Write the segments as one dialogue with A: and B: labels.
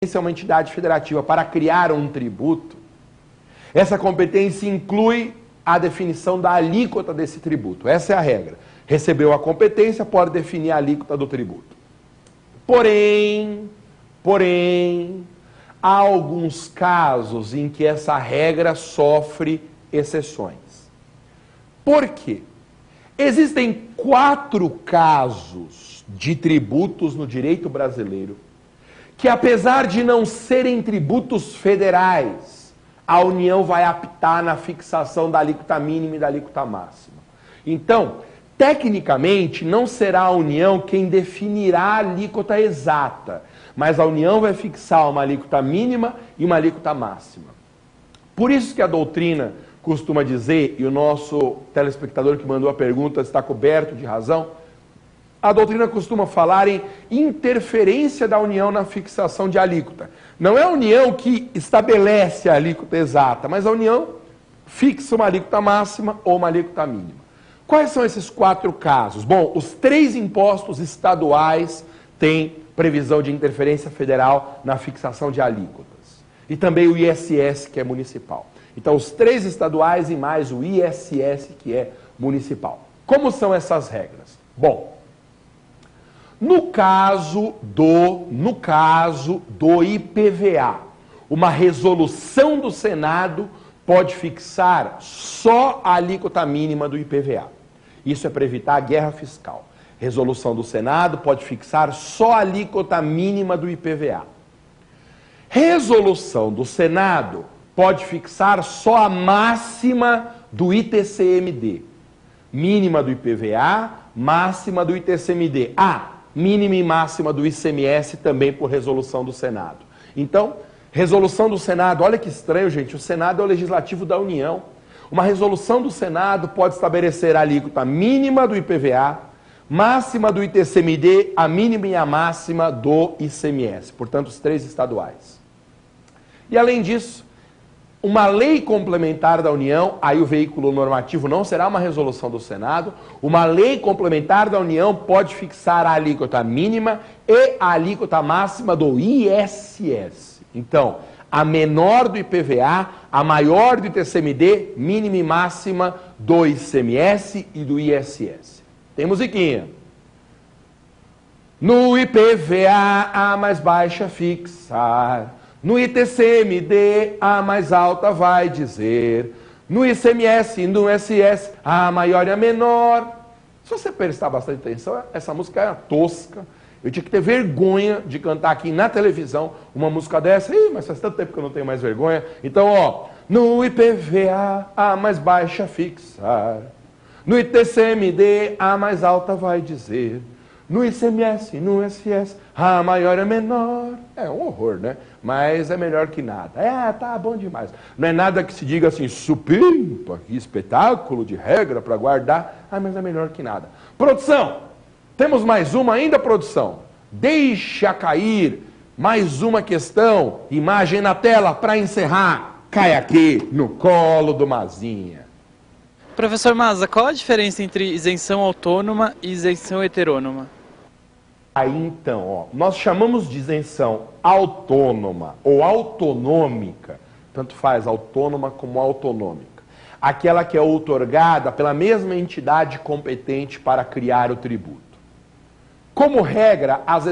A: é uma entidade federativa para criar um tributo, essa competência inclui a definição da alíquota desse tributo. Essa é a regra. Recebeu a competência, pode definir a alíquota do tributo. Porém, há alguns casos em que essa regra sofre exceções. Por quê? Existem 4 casos de tributos no direito brasileiro que, apesar de não serem tributos federais, a União vai apitar na fixação da alíquota mínima e da alíquota máxima. Então, tecnicamente, não será a União quem definirá a alíquota exata, mas a União vai fixar uma alíquota mínima e uma alíquota máxima. Por isso que a doutrina costuma dizer, e o nosso telespectador que mandou a pergunta está coberto de razão, a doutrina costuma falar em interferência da União na fixação de alíquota. Não é a União que estabelece a alíquota exata, mas a União fixa uma alíquota máxima ou uma alíquota mínima. Quais são esses 4 casos? Bom, os 3 impostos estaduais têm previsão de interferência federal na fixação de alíquotas. E também o ISS, que é municipal. Então, os 3 estaduais e mais o ISS, que é municipal. Como são essas regras? Bom, no caso do IPVA, uma resolução do Senado pode fixar só a alíquota mínima do IPVA. Isso é para evitar a guerra fiscal. Resolução do Senado pode fixar só a alíquota mínima do IPVA. Resolução do Senado pode fixar só a máxima do ITCMD. Mínima do IPVA, máxima do ITCMD. Mínima e máxima do ICMS também por resolução do Senado. Então, resolução do Senado, olha que estranho, gente, o Senado é o legislativo da União. Uma resolução do Senado pode estabelecer a alíquota mínima do IPVA, máxima do ITCMD, a mínima e a máxima do ICMS, portanto, os 3 estaduais. E além disso, uma lei complementar da União, aí o veículo normativo não será uma resolução do Senado, uma lei complementar da União pode fixar a alíquota mínima e a alíquota máxima do ISS. Então, a menor do IPVA, a maior do ITCMD, mínima e máxima do ICMS e do ISS. Tem musiquinha. No IPVA, a mais baixa fixar. No ITCMD, a mais alta vai dizer. No ICMS e no ISS, a maior e a menor. Se você prestar bastante atenção, essa música é tosca. Eu tinha que ter vergonha de cantar aqui na televisão uma música dessa. Mas faz tanto tempo que eu não tenho mais vergonha. Então, ó. No IPVA, a mais baixa fixar. No ITCMD, a mais alta vai dizer. No ICMS e no ISS, a maior e a menor. É um horror, né? Mas é melhor que nada. Tá bom demais. Não é nada que se diga assim, supimpa, que espetáculo de regra para guardar. Mas é melhor que nada. Produção, temos mais uma ainda, produção? Deixa cair mais uma questão. Imagem na tela para encerrar. Cai aqui no colo do Mazinha.
B: Professor Maza, qual a diferença entre isenção autônoma e isenção heterônoma?
A: Aí então, ó, nós chamamos de isenção autônoma ou autonômica, tanto faz autônoma como autonômica, aquela que é outorgada pela mesma entidade competente para criar o tributo. Como regra, as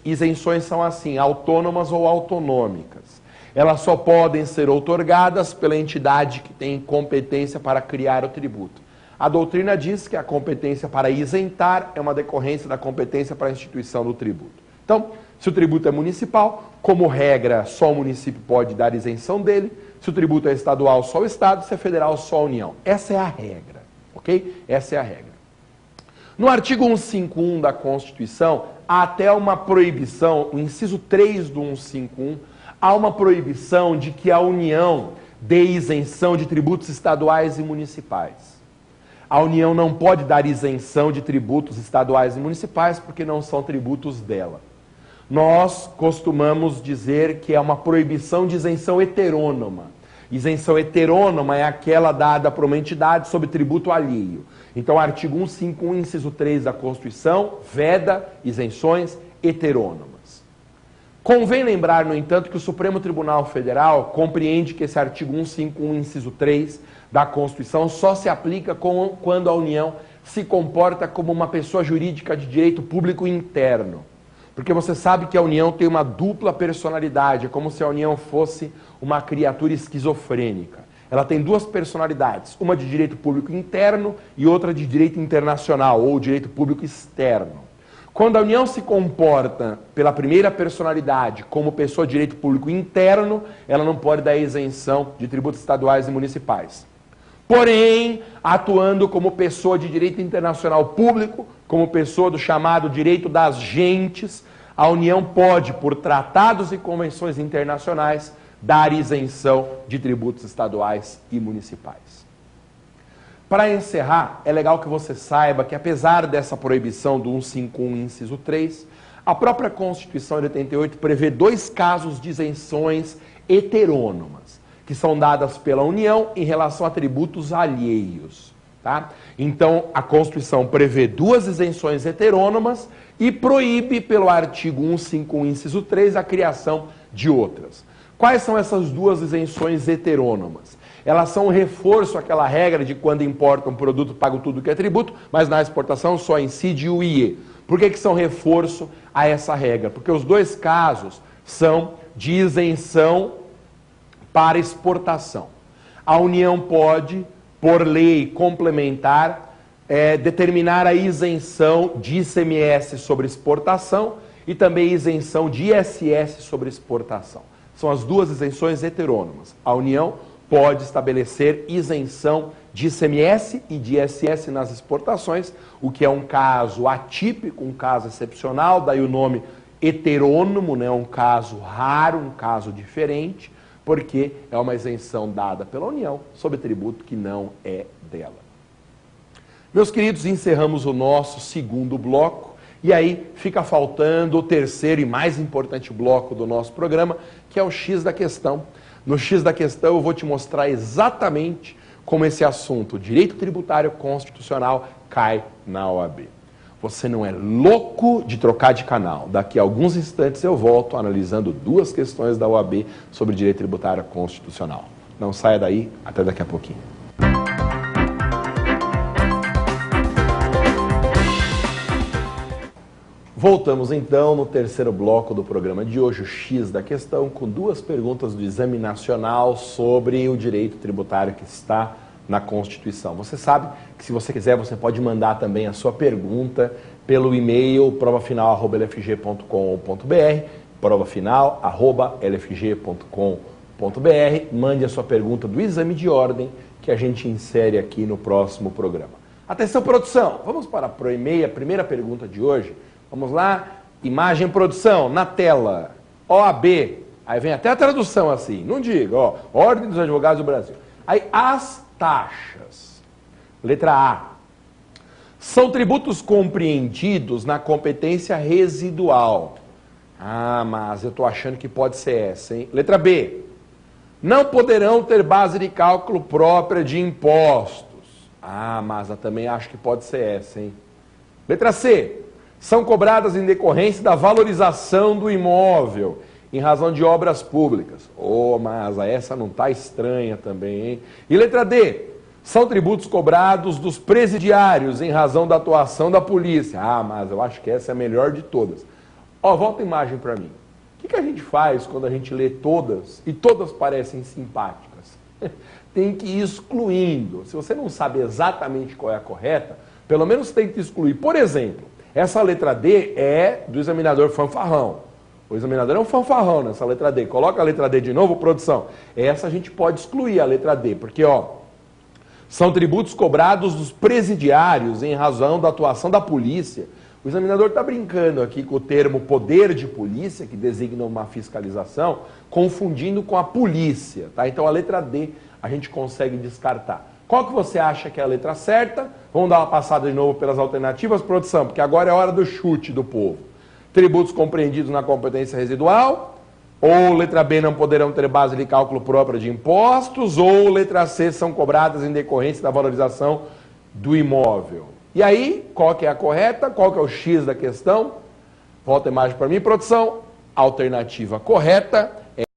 A: isenções são assim, autônomas ou autonômicas. Elas só podem ser outorgadas pela entidade que tem competência para criar o tributo. A doutrina diz que a competência para isentar é uma decorrência da competência para a instituição do tributo. Então, se o tributo é municipal, como regra, só o município pode dar isenção dele. Se o tributo é estadual, só o Estado. Se é federal, só a União. Essa é a regra, ok? Essa é a regra. No artigo 151 da Constituição, há até uma proibição, o inciso 3 do 151, há uma proibição de que a União dê isenção de tributos estaduais e municipais. A União não pode dar isenção de tributos estaduais e municipais porque não são tributos dela. Nós costumamos dizer que é uma proibição de isenção heterônoma. Isenção heterônoma é aquela dada por uma entidade sob tributo alheio. Então, o artigo 151, inciso 3 da Constituição, veda isenções heterônomas. Convém lembrar, no entanto, que o Supremo Tribunal Federal compreende que esse artigo 151, inciso 3 da Constituição só se aplica quando a União se comporta como uma pessoa jurídica de direito público interno. Porque você sabe que a União tem uma dupla personalidade, é como se a União fosse uma criatura esquizofrênica. Ela tem duas personalidades, uma de direito público interno e outra de direito internacional, ou direito público externo. Quando a União se comporta pela primeira personalidade como pessoa de direito público interno, ela não pode dar isenção de tributos estaduais e municipais. Porém, atuando como pessoa de direito internacional público, como pessoa do chamado direito das gentes, a União pode, por tratados e convenções internacionais, dar isenção de tributos estaduais e municipais. Para encerrar, é legal que você saiba que, apesar dessa proibição do 151, inciso 3, a própria Constituição de 88 prevê dois casos de isenções heterônomas, que são dadas pela União em relação a tributos alheios. Tá? Então, a Constituição prevê duas isenções heterônomas e proíbe, pelo artigo 151, inciso 3, a criação de outras. Quais são essas duas isenções heterônomas? Elas são um reforço àquela regra de quando importa um produto, pago tudo que é tributo, mas na exportação só incide o IE. Por que são reforço a essa regra? Porque os dois casos são de isenção para exportação. A União pode, por lei complementar, determinar a isenção de ICMS sobre exportação e também isenção de ISS sobre exportação. São as duas isenções heterônomas. A União pode estabelecer isenção de ICMS e de ISS nas exportações, o que é um caso atípico, um caso excepcional, daí o nome heterônomo, né? Um caso raro, um caso diferente, porque é uma isenção dada pela União sobre tributo que não é dela. Meus queridos, encerramos o nosso segundo bloco, e aí fica faltando o terceiro e mais importante bloco do nosso programa, que é o X da questão. No X da questão eu vou te mostrar exatamente como esse assunto, direito tributário constitucional, cai na OAB. Você não é louco de trocar de canal. Daqui a alguns instantes eu volto analisando duas questões da OAB sobre direito tributário constitucional. Não saia daí, até daqui a pouquinho. Voltamos então no terceiro bloco do programa de hoje, o X da questão, com duas perguntas do Exame Nacional sobre o direito tributário que está na Constituição. Você sabe que, se você quiser, você pode mandar também a sua pergunta pelo e-mail provafinal@lfg.com.br, provafinal@lfg.com.br. Mande a sua pergunta do exame de ordem que a gente insere aqui no próximo programa. Atenção, produção! Vamos para a primeira pergunta de hoje. Vamos lá, imagem produção, na tela, OAB, aí vem até a tradução assim, não diga, ó, Ordem dos Advogados do Brasil. Aí, as taxas, letra A, são tributos compreendidos na competência residual. Ah, mas eu estou achando que pode ser essa, hein? Letra B, não poderão ter base de cálculo própria de impostos. Ah, mas eu também acho que pode ser essa, hein? Letra C, são cobradas em decorrência da valorização do imóvel, em razão de obras públicas. Mas essa não está estranha também, hein? E letra D, são tributos cobrados dos presidiários, em razão da atuação da polícia. Ah, mas eu acho que essa é a melhor de todas. Ó, volta a imagem para mim. O que a gente faz quando a gente lê todas, e todas parecem simpáticas? Tem que ir excluindo. Se você não sabe exatamente qual é a correta, pelo menos tem que excluir. Por exemplo, essa letra D é do examinador fanfarrão. O examinador é um fanfarrão nessa letra D. Coloca a letra D de novo, produção. Essa a gente pode excluir, a letra D, porque, ó, são tributos cobrados dos presidiários em razão da atuação da polícia. O examinador está brincando aqui com o termo poder de polícia, que designa uma fiscalização, confundindo com a polícia, tá? Então a letra D a gente consegue descartar. Qual que você acha que é a letra certa? Vamos dar uma passada de novo pelas alternativas, produção, porque agora é a hora do chute do povo. Tributos compreendidos na competência residual, ou letra B, não poderão ter base de cálculo própria de impostos, ou letra C, são cobradas em decorrência da valorização do imóvel. E aí, qual que é a correta? Qual que é o X da questão? Volta a imagem para mim, produção. Alternativa correta,